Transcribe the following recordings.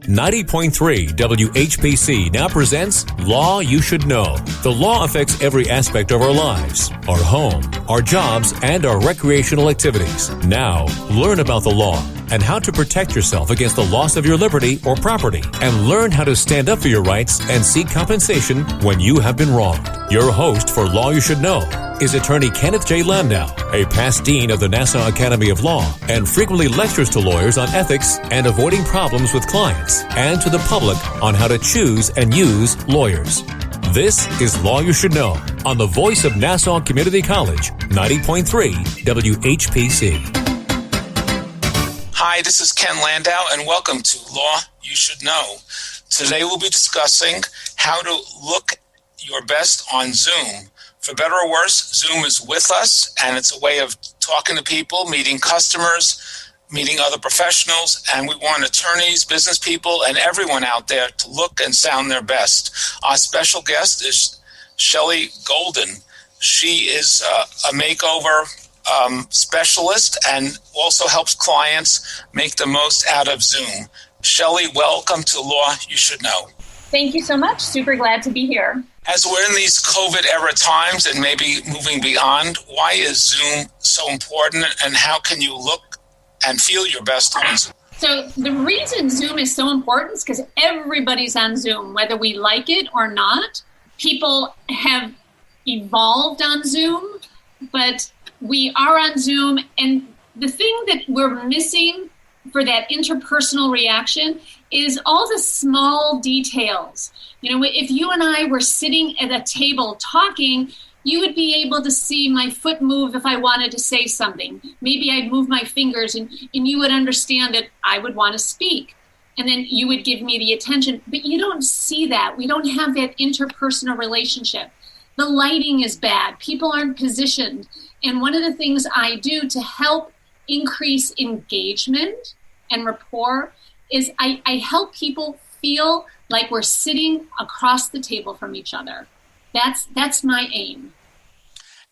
90.3 WHPC now presents Law You Should Know. The law affects every aspect of our lives, our home, our jobs, and our recreational activities. Now, learn about the law and how to protect yourself against the loss of your liberty or property, and learn how to stand up for your rights and seek compensation when you have been wronged. Your host for Law You Should Know is attorney Kenneth J. Landau, a past dean of the Nassau Academy of Law, and frequently lectures to lawyers on ethics and avoiding problems with clients, and to the public on how to choose and use lawyers. This is Law You Should Know on the voice of Nassau Community College, 90.3 WHPC. Hi, this is Ken Landau, and welcome to Law You Should Know. Today we'll be discussing how to look your best on Zoom. For better or worse, Zoom is with us, and it's a way of talking to people, meeting customers, meeting other professionals, and we want attorneys, business people, and everyone out there to look and sound their best. Our special guest is Shelley Golden. She is a makeover specialist and also helps clients make the most out of Zoom. Shelley, welcome to Law You Should Know. Thank you so much. Super glad to be here. As we're in these COVID-era times and maybe moving beyond, why is Zoom so important, and how can you look and feel your best on Zoom? So the reason Zoom is so important is because everybody's on Zoom, whether we like it or not. People have evolved on Zoom, but we are on Zoom, and the thing that we're missing for that interpersonal reaction is all the small details. You know, if you and I were sitting at a table talking, you would be able to see my foot move if I wanted to say something. Maybe I'd move my fingers, and you would understand that I would want to speak. And then you would give me the attention. But you don't see that. We don't have that interpersonal relationship. The lighting is bad. People aren't positioned. And one of the things I do to help increase engagement and rapport is I help people feel like we're sitting across the table from each other. That's my aim.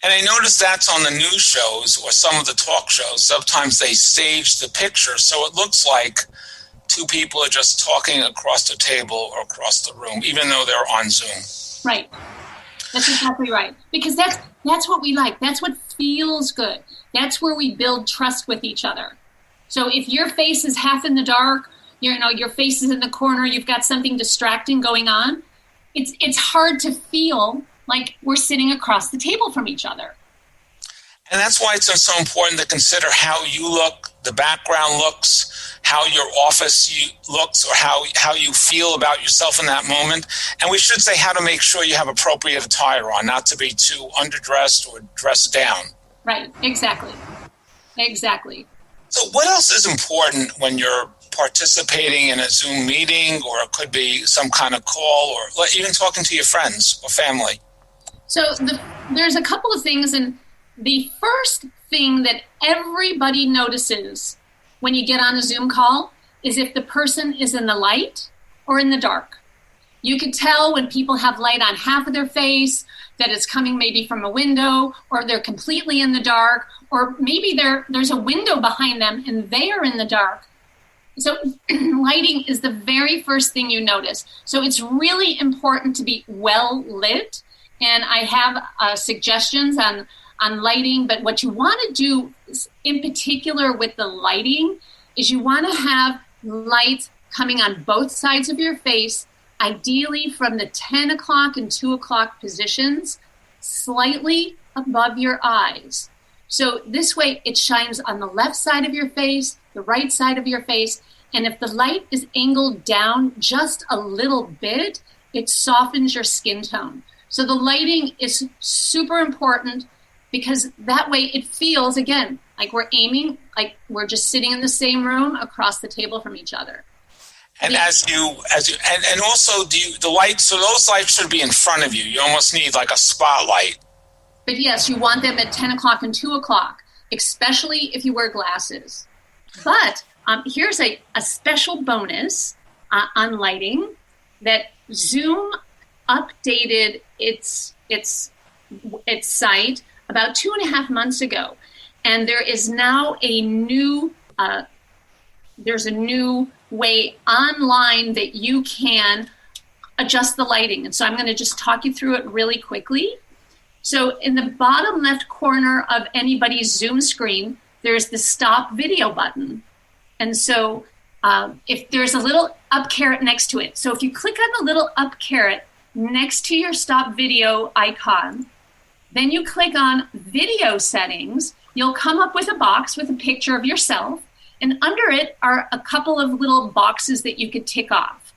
And I noticed that's on the news shows or some of the talk shows. Sometimes they stage the picture so it looks like two people are just talking across the table or across the room, even though they're on Zoom. Right. That's exactly right. Because that's what we like. That's what feels good. That's where we build trust with each other. So if your face is half in the dark, your face is in the corner, you've got something distracting going on, it's hard to feel like we're sitting across the table from each other. And that's why it's so important to consider how you look, the background looks, how your office looks, or how you feel about yourself in that moment. And we should say how to make sure you have appropriate attire on, not to be too underdressed or dressed down. Right, exactly. So what else is important when you're participating in a Zoom meeting, or it could be some kind of call, or even talking to your friends or family? So there's a couple of things, and the first thing that everybody notices when you get on a Zoom call is if the person is in the light or in the dark. You can tell when people have light on half of their face, that it's coming maybe from a window, or they're completely in the dark, or maybe there's a window behind them and they are in the dark. So lighting is the very first thing you notice. So it's really important to be well lit, and I have suggestions on lighting, but what you want to do in particular with the lighting is you want to have lights coming on both sides of your face, ideally from the 10 o'clock and 2 o'clock positions, slightly above your eyes. So this way it shines on the left side of your face, the right side of your face, and if the light is angled down just a little bit, it softens your skin tone. So the lighting is super important, because that way it feels, again, like we're aiming, like we're just sitting in the same room across the table from each other. And and also the lights, so those lights should be in front of you. You almost need like a spotlight. But yes, you want them at 10 o'clock and 2 o'clock, especially if you wear glasses. But here's a special bonus on lighting, that Zoom updated its site about 2.5 months ago. And there is now a new there's a new way online that you can adjust the lighting. And so I'm going to just talk you through it really quickly. So in the bottom left corner of anybody's Zoom screen, there's the stop video button. And so if there's a little up caret next to it. So if you click on the little up caret next to your stop video icon, then you click on video settings, you'll come up with a box with a picture of yourself. And under it are a couple of little boxes that you could tick off.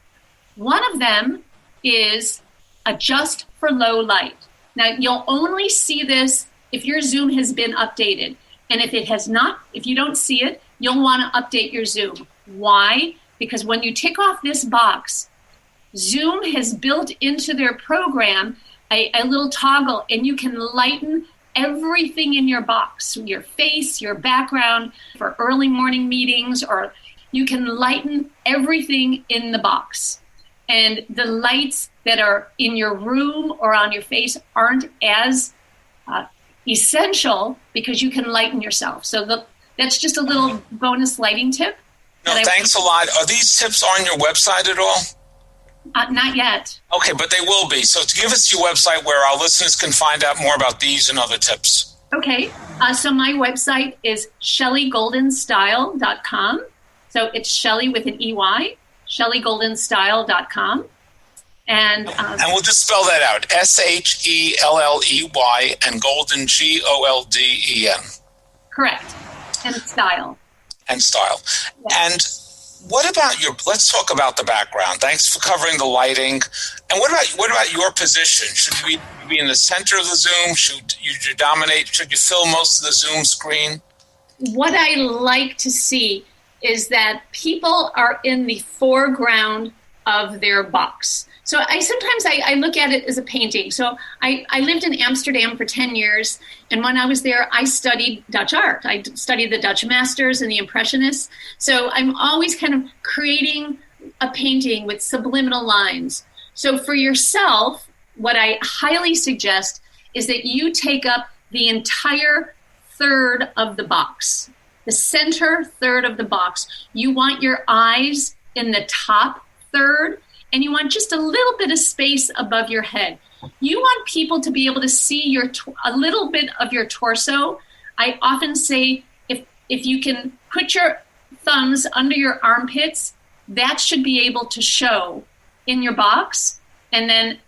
One of them is adjust for low light. Now, you'll only see this if your Zoom has been updated. And if it has not, if you don't see it, you'll want to update your Zoom. Why? Because when you tick off this box, Zoom has built into their program a little toggle, and you can lighten everything in your box, your face, your background, for early morning meetings, or you can lighten everything in the box. And the lights that are in your room or on your face aren't as essential because you can lighten yourself. So that's just a little bonus lighting tip. No, thanks a lot. Are these tips on your website at all? Not yet. Okay, but they will be. So give us your website where our listeners can find out more about these and other tips. Okay, so my website is shelleygoldenstyle.com. So it's Shelley with an EY, shelleygoldenstyle.com. And we'll just spell that out, Shelley and Golden, Golden. Correct, and style. And style. Yeah. And what about let's talk about the background. Thanks for covering the lighting. And what about your position? Should you be in the center of the Zoom? Should you dominate? Should you fill most of the Zoom screen? What I like to see is that people are in the foreground of their box. So sometimes I look at it as a painting. So I lived in Amsterdam for 10 years. And when I was there, I studied Dutch art. I studied the Dutch masters and the Impressionists. So I'm always kind of creating a painting with subliminal lines. So for yourself, what I highly suggest is that you take up the entire third of the box, the center third of the box. You want your eyes in the top third, and you want just a little bit of space above your head. You want people to be able to see a little bit of your torso. I often say if you can put your thumbs under your armpits, that should be able to show in your box. And then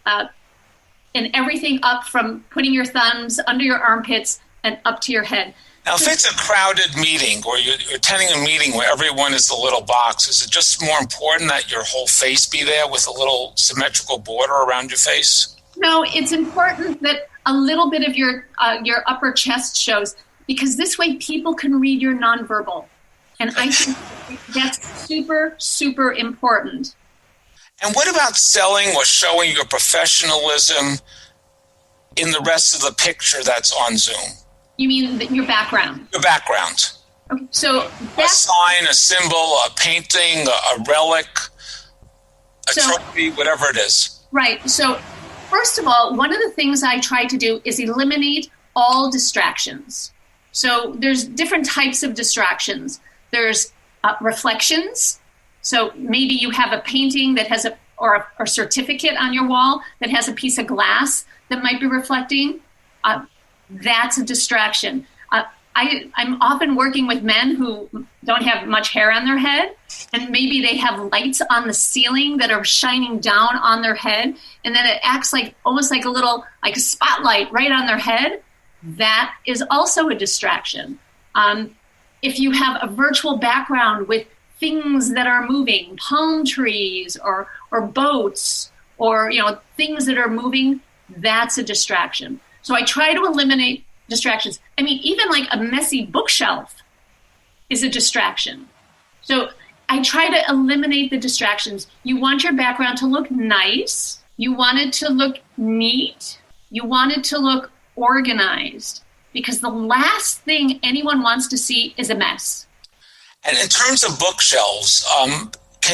and everything up from putting your thumbs under your armpits and up to your head. Now, if it's a crowded meeting or you're attending a meeting where everyone is a little box, is it just more important that your whole face be there with a little symmetrical border around your face? No, it's important that a little bit of your upper chest shows, because this way people can read your nonverbal. And I think that's super, super important. And what about selling or showing your professionalism in the rest of the picture that's on Zoom? You mean your background? Your background. Okay, so a sign, a symbol, a painting, a relic, a trophy, whatever it is. Right. So first of all, one of the things I try to do is eliminate all distractions. So there's different types of distractions. There's reflections. So maybe you have a painting that has a certificate on your wall that has a piece of glass that might be reflecting. That's a distraction. I'm often working with men who don't have much hair on their head, and maybe they have lights on the ceiling that are shining down on their head, and then it acts almost like a spotlight right on their head. That is also a distraction. If you have a virtual background with things that are moving, palm trees or boats or things that are moving, that's a distraction. So I try to eliminate distractions. I mean, even like a messy bookshelf is a distraction. So I try to eliminate the distractions. You want your background to look nice. You want it to look neat. You want it to look organized, because the last thing anyone wants to see is a mess. And in terms of bookshelves,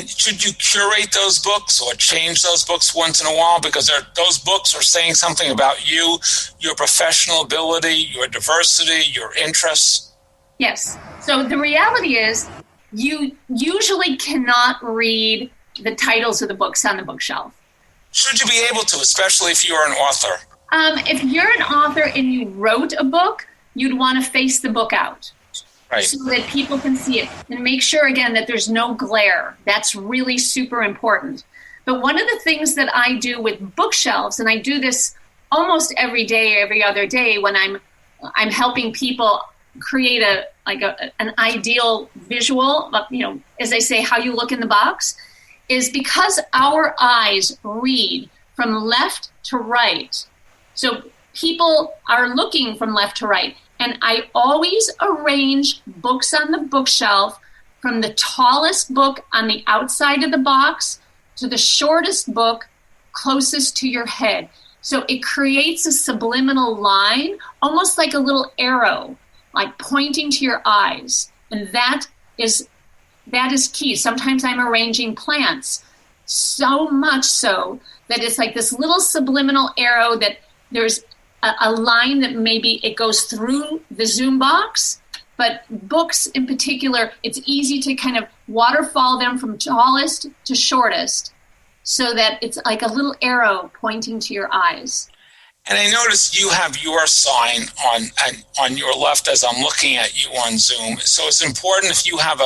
should you curate those books or change those books once in a while? Because those books are saying something about you, your professional ability, your diversity, your interests. Yes. So the reality is you usually cannot read the titles of the books on the bookshelf. Should you be able to, especially if you're an author? If you're an author and you wrote a book, you'd want to face the book out. Right. So that people can see it. And make sure, again, that there's no glare. That's really super important. But one of the things that I do with bookshelves, and I do this almost every day, every other day, when I'm helping people create an ideal visual, as I say, how you look in the box, is because our eyes read from left to right. So people are looking from left to right. And I always arrange books on the bookshelf from the tallest book on the outside of the box to the shortest book closest to your head. So it creates a subliminal line, almost like a little arrow, like pointing to your eyes. And that is key. Sometimes I'm arranging plants so much so that it's like this little subliminal arrow that there's a line that maybe it goes through the Zoom box, but books in particular, it's easy to kind of waterfall them from tallest to shortest so that it's like a little arrow pointing to your eyes. And I noticed you have your sign on your left as I'm looking at you on Zoom. So it's important if you have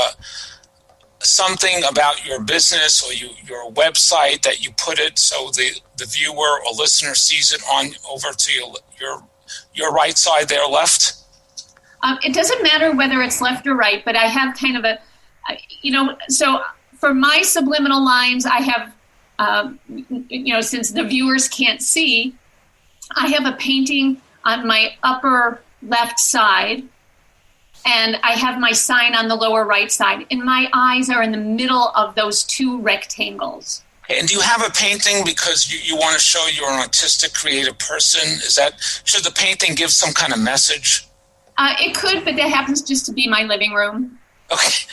something about your business or your website that you put it so the viewer or listener sees it on over to your right side there, left. It doesn't matter whether it's left or right, but I have kind of so for my subliminal lines, I have, since the viewers can't see, I have a painting on my upper left side, and I have my sign on the lower right side, and my eyes are in the middle of those two rectangles. And do you have a painting because you want to show you're an artistic, creative person? Should the painting give some kind of message? It could, but that happens just to be my living room. Okay.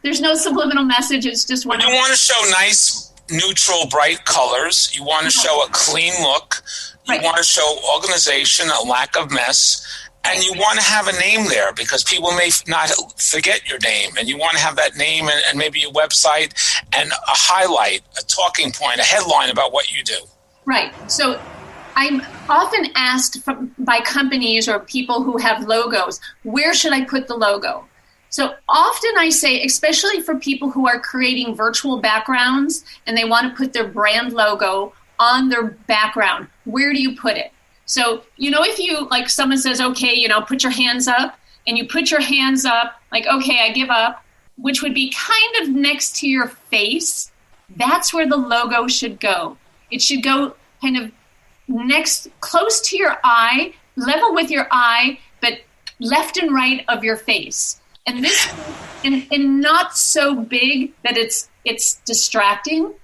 There's no subliminal message. It's just you want to show nice, neutral, bright colors. You want to show a clean look. You want to show organization, a lack of mess. And you want to have a name there because people may not forget your name. And you want to have that name and maybe a website and a highlight, a talking point, a headline about what you do. Right. So I'm often asked by companies or people who have logos, where should I put the logo? So often I say, especially for people who are creating virtual backgrounds and they want to put their brand logo on their background, where do you put it? So, if you, like someone says, okay, put your hands up, and you put your hands up, like, okay, I give up, which would be kind of next to your face, that's where the logo should go. It should go kind of close to your eye, level with your eye, but left and right of your face. And this, and not so big that it's distracting.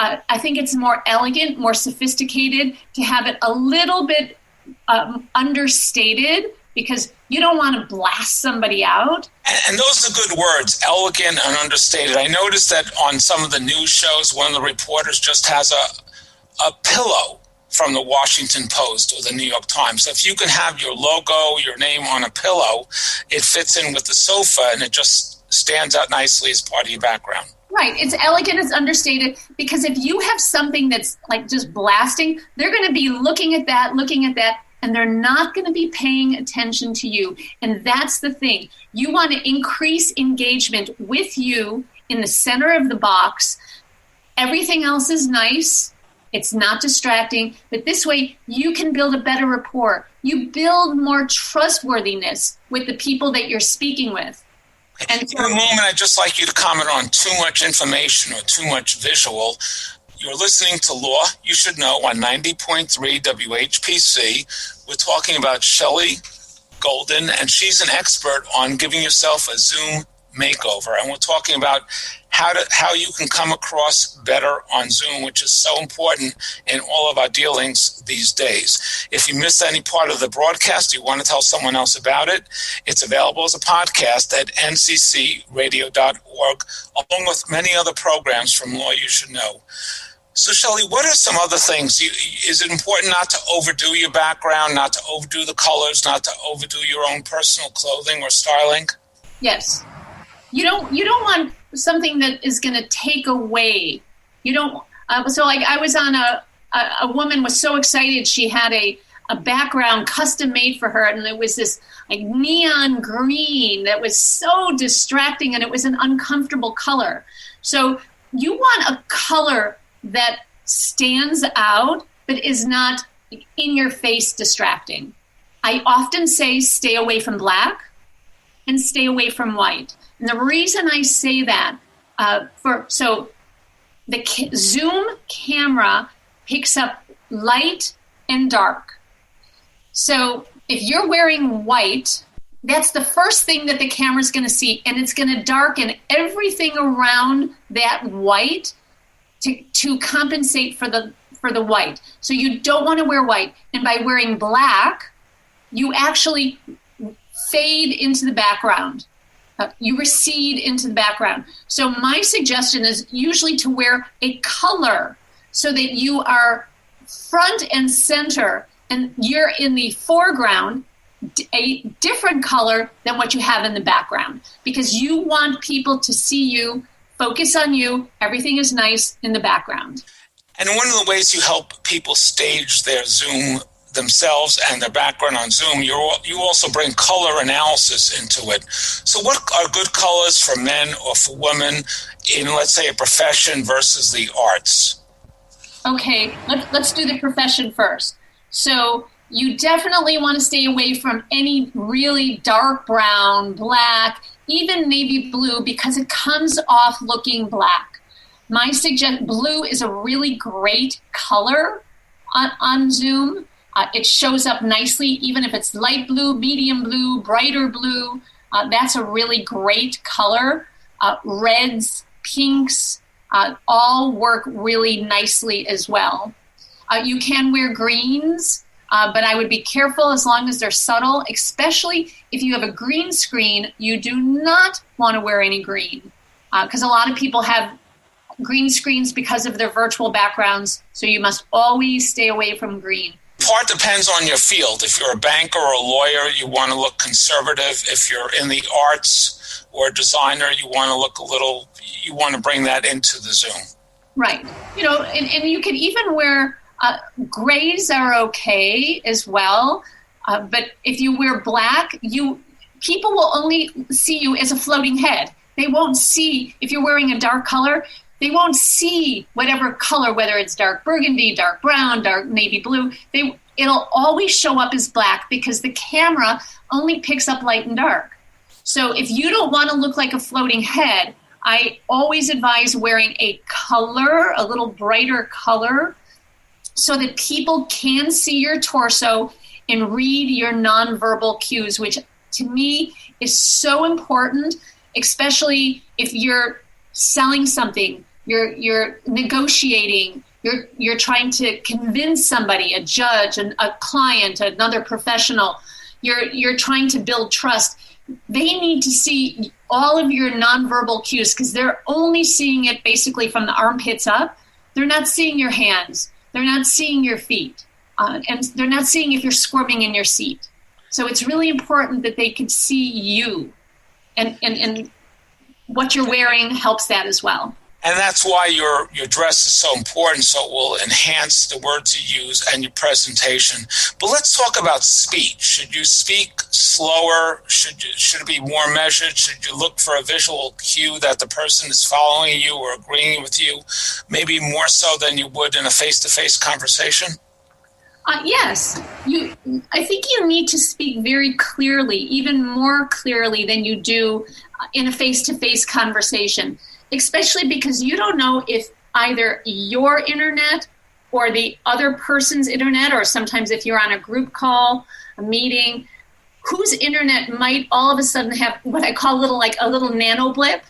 I think it's more elegant, more sophisticated to have it a little bit understated because you don't want to blast somebody out. And those are good words, elegant and understated. I noticed that on some of the news shows, one of the reporters just has a pillow from the Washington Post or the New York Times. So if you can have your logo, your name on a pillow, it fits in with the sofa and it just stands out nicely as part of your background. Right. It's elegant, it's understated, because if you have something that's like just blasting, they're going to be looking at that, and they're not going to be paying attention to you. And that's the thing. You want to increase engagement with you in the center of the box. Everything else is nice. It's not distracting. But this way, you can build a better rapport. You build more trustworthiness with the people that you're speaking with. And in a moment, I'd just like you to comment on too much information or too much visual. You're listening to Law You Should Know on 90.3 WHPC. We're talking about Shelley Golden, and she's an expert on giving yourself a Zoom makeover. And we're talking about how you can come across better on Zoom, which is so important in all of our dealings these days. If you missed any part of the broadcast, you want to tell someone else about it, it's available as a podcast at nccradio.org, along with many other programs from Law You Should Know. So, Shelley, what are some other things? Is it important not to overdo your background, not to overdo the colors, not to overdo your own personal clothing or styling? Yes. You don't want something that is going to take away. You don't. So like I was on a woman was so excited. She had a background custom made for her. And it was this like neon green that was so distracting, and it was an uncomfortable color. So you want a color that stands out, but is not in your face distracting. I often say stay away from black and stay away from white. And the reason I say that, the Zoom camera picks up light and dark. So if you're wearing white, that's the first thing that the camera's going to see, and it's going to darken everything around that white to compensate for the white. So you don't want to wear white. And by wearing black, you actually fade into the background. You recede into the background. So my suggestion is usually to wear a color so that you are front and center and you're in the foreground, a different color than what you have in the background, because you want people to see you, focus on you. Everything is nice in the background. And one of the ways you help people stage their Zoom themselves and their background on Zoom, you also bring color analysis into it. So what are good colors for men or for women in, let's say, a profession versus the arts? Okay, let's do the profession first. So you definitely want to stay away from any really dark brown, black, even navy blue, because it comes off looking black. My suggestion, blue is a really great color on Zoom. It shows up nicely, even if it's light blue, medium blue, brighter blue. That's a really great color. Reds, pinks, all work really nicely as well. You can wear greens, but I would be careful as long as they're subtle, especially if you have a green screen. You do not want to wear any green, because a lot of people have green screens because of their virtual backgrounds, so you must always stay away from green. Part depends on your field. If you're a banker or a lawyer, you want to look conservative. If you're in the arts or a designer, you want to bring that into the Zoom. Right. And you can even wear grays are okay as well. But if you wear black, people will only see you as a floating head. They won't see, if you're wearing a dark color, they won't see whatever color, whether it's dark burgundy, dark brown, dark navy blue. It'll always show up as black because the camera only picks up light and dark. So if you don't want to look like a floating head, I always advise wearing a color, a little brighter color, so that people can see your torso and read your nonverbal cues, which to me is so important, especially if you're selling something. You're negotiating, you're trying to convince somebody, a judge, a client, another professional. You're trying to build trust. They need to see all of your nonverbal cues because they're only seeing it basically from the armpits up. They're not seeing your hands. They're not seeing your feet. And they're not seeing if you're squirming in your seat. So it's really important that they can see you. And what you're wearing helps that as well. And that's why your dress is so important, so it will enhance the words you use and your presentation. But let's talk about speech. Should you speak slower? Should it be more measured? Should you look for a visual cue that the person is following you or agreeing with you, maybe more so than you would in a face-to-face conversation? Yes. I think you need to speak very clearly, even more clearly than you do in a face-to-face conversation, especially because you don't know if either your internet or the other person's internet, or sometimes if you're on a group call, a meeting, whose internet might all of a sudden have what I call a little nano blip,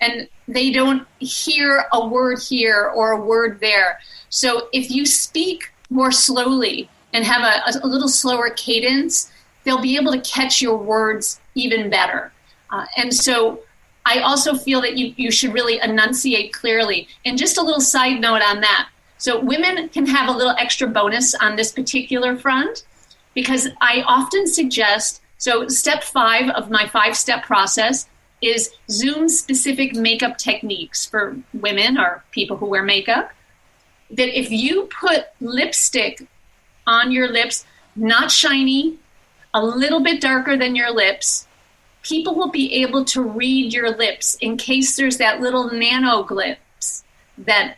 and they don't hear a word here or a word there. So if you speak more slowly and have a little slower cadence, they'll be able to catch your words even better. And so I also feel that you should really enunciate clearly. And just a little side note on that. So women can have a little extra bonus on this particular front, because I often suggest So step 5 of my 5-step process is Zoom-specific makeup techniques for women or people who wear makeup. That if you put lipstick on your lips, not shiny, a little bit darker than your lips, people will be able to read your lips in case there's that little nano glimpse that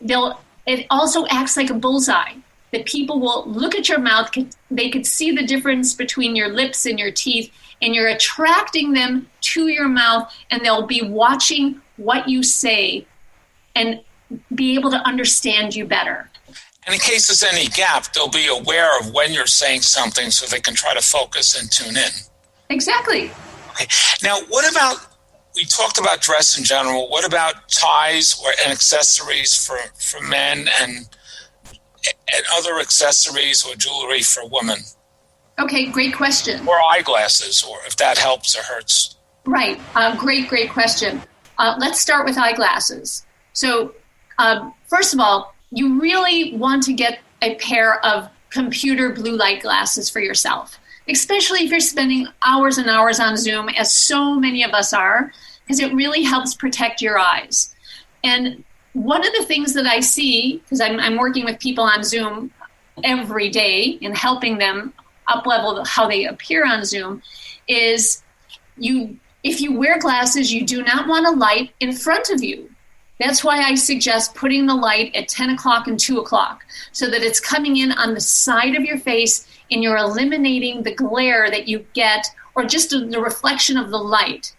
it also acts like a bullseye. That people will look at your mouth, they could see the difference between your lips and your teeth, and you're attracting them to your mouth, and they'll be watching what you say and be able to understand you better. And in case there's any gap, they'll be aware of when you're saying something so they can try to focus and tune in. Exactly. Okay. Now, what about, we talked about dress in general, what about ties and accessories for men and other accessories or jewelry for women? Okay, great question. Or eyeglasses, or if that helps or hurts. Right. Great question. Let's start with eyeglasses. So, first of all, you really want to get a pair of computer blue light glasses for yourself, especially if you're spending hours and hours on Zoom, as so many of us are, because it really helps protect your eyes. And one of the things that I see, because I'm working with people on Zoom every day and helping them up-level how they appear on Zoom, is if you wear glasses, you do not want a light in front of you. That's why I suggest putting the light at 10 o'clock and 2 o'clock so that it's coming in on the side of your face and you're eliminating the glare that you get or just the reflection of the light.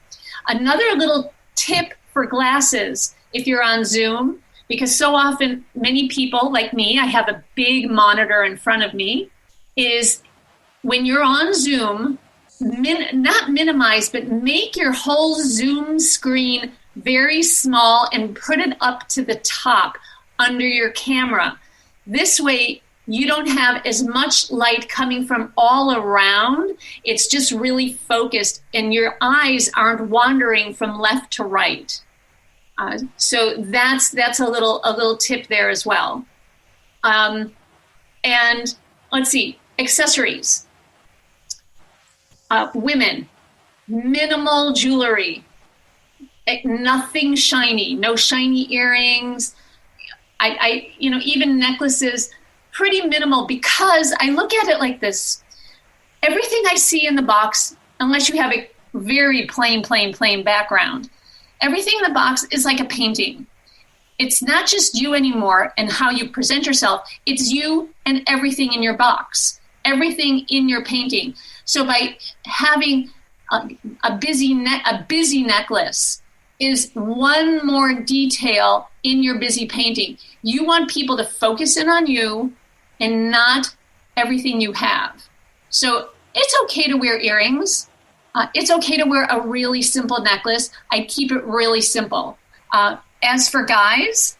Another little tip for glasses, if you're on Zoom, because so often many people like me, I have a big monitor in front of me, is when you're on Zoom, not minimize, but make your whole Zoom screen very small and put it up to the top under your camera. This way, you don't have as much light coming from all around. It's just really focused, and your eyes aren't wandering from left to right. So that's a little tip there as well. And let's see, accessories. Women, minimal jewelry. Nothing shiny, no shiny earrings. Even necklaces, pretty minimal, because I look at it like this. Everything I see in the box, unless you have a very plain background, everything in the box is like a painting. It's not just you anymore and how you present yourself. It's you and everything in your box, everything in your painting. So by having a busy necklace is one more detail in your busy painting. You want people to focus in on you and not everything you have. So it's okay to wear earrings. It's okay to wear a really simple necklace. I keep it really simple. As for guys,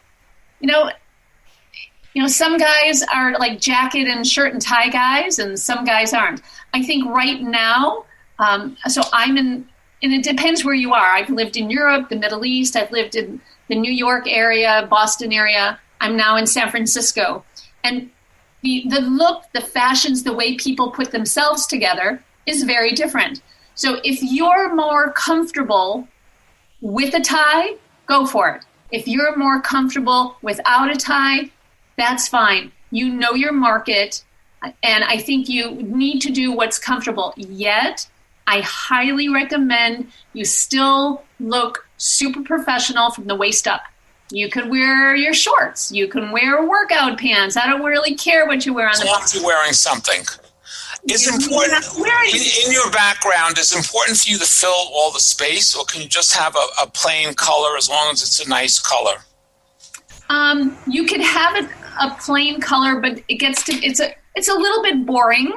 some guys are like jacket and shirt and tie guys, and some guys aren't. I think right now, and it depends where you are. I've lived in Europe, the Middle East. I've lived in the New York area, Boston area. I'm now in San Francisco. And the look, the fashions, the way people put themselves together is very different. So if you're more comfortable with a tie, go for it. If you're more comfortable without a tie, that's fine. You know your market, and I think you need to do what's comfortable. Yet, I highly recommend you still look super professional from the waist up. You could wear your shorts. You can wear workout pants. I don't really care what you wear on the bottom. As long as you're wearing something. It's important, in your background, is it important for you to fill all the space, or can you just have a plain color as long as it's a nice color? You could have a plain color, but it's a little bit boring.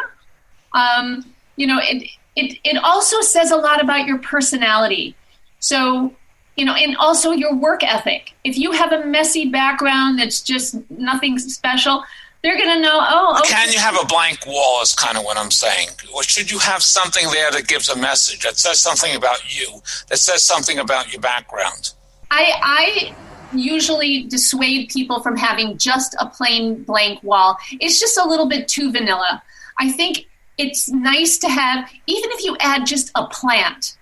It also says a lot about your personality. So, and also your work ethic. If you have a messy background that's just nothing special, they're going to know, okay. Can you have a blank wall is kind of what I'm saying. Or should you have something there that gives a message, that says something about you, that says something about your background? I usually dissuade people from having just a plain blank wall. It's just a little bit too vanilla. I think it's nice to have, even if you add just a plant,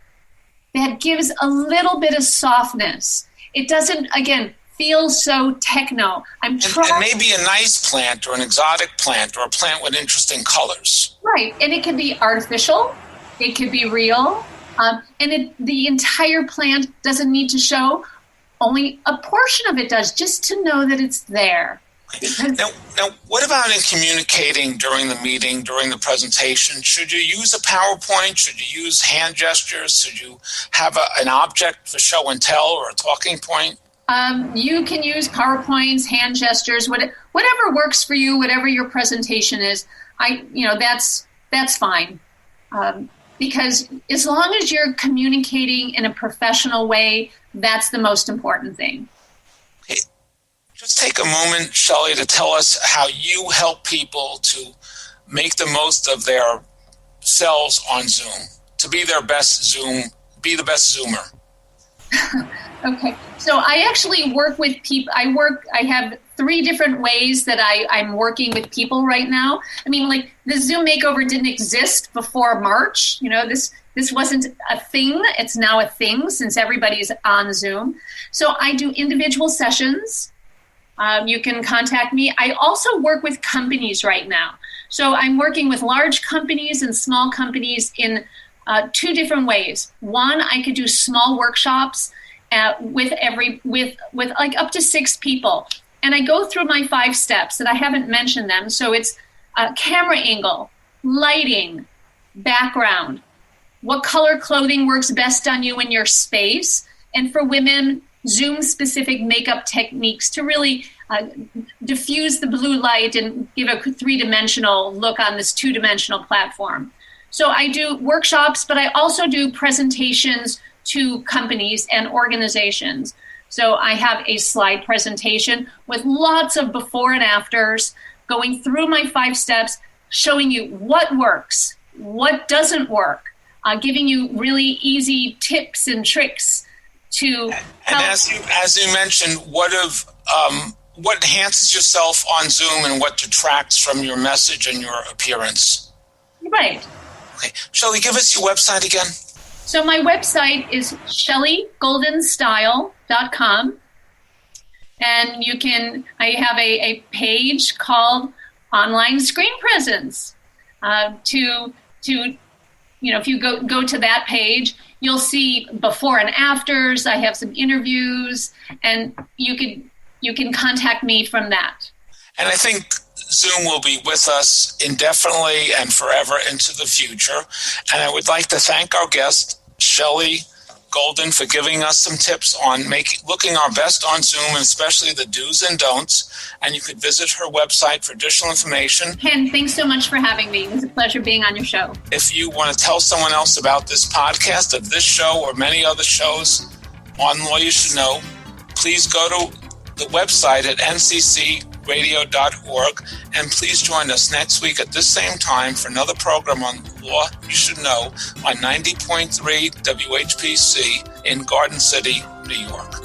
that gives a little bit of softness. It doesn't, again, feel so techno. And maybe a nice plant or an exotic plant or a plant with interesting colors. Right, and it can be artificial, it could be real, the entire plant doesn't need to show. Only a portion of it does, just to know that it's there. Now, what about in communicating during the meeting, during the presentation? Should you use a PowerPoint? Should you use hand gestures? Should you have an object for show and tell or a talking point? You can use PowerPoints, hand gestures, whatever works for you, whatever your presentation is. That's fine. Because as long as you're communicating in a professional way, that's the most important thing. Okay. Just take a moment, Shelley, to tell us how you help people to make the most of their selves on Zoom, to be their best Zoom, be the best Zoomer. Okay. So I actually work with people. I have 3 different ways that I'm working with people right now. I mean, like, the Zoom makeover didn't exist before March. This wasn't a thing. It's now a thing since everybody's on Zoom. So I do individual sessions. You can contact me. I also work with companies right now. So I'm working with large companies and small companies in 2 different ways. One, I could do small workshops with like up to 6 people. And I go through my 5 steps, and I haven't mentioned them. So it's camera angle, lighting, background, what color clothing works best on you in your space, and for women, Zoom-specific makeup techniques to really diffuse the blue light and give a 3-dimensional look on this 2-dimensional platform. So I do workshops, but I also do presentations to companies and organizations. So I have a slide presentation with lots of before and afters, going through my 5 steps, showing you what works, what doesn't work, giving you really easy tips and tricks to help. And as you mentioned, what enhances yourself on Zoom and what detracts from your message and your appearance? Right. Okay. Shelley, give us your website again. So my website is shelleygoldenstyle.com. And I have a page called Online Screen Presence. If you go to that page, you'll see before and afters. I have some interviews, and you can contact me from that. And I think Zoom will be with us indefinitely and forever into the future. And I would like to thank our guest, Shelley Golden, for giving us some tips on looking our best on Zoom, and especially the do's and don'ts. And you could visit her website for additional information. Ken, thanks so much for having me. It was a pleasure being on your show. If you want to tell someone else about this podcast, of this show, or many other shows on Law You Should Know, please go to the website at nccradio.org, and please join us next week at this same time for another program on Law You Should Know on 90.3 WHPC in Garden City, New York.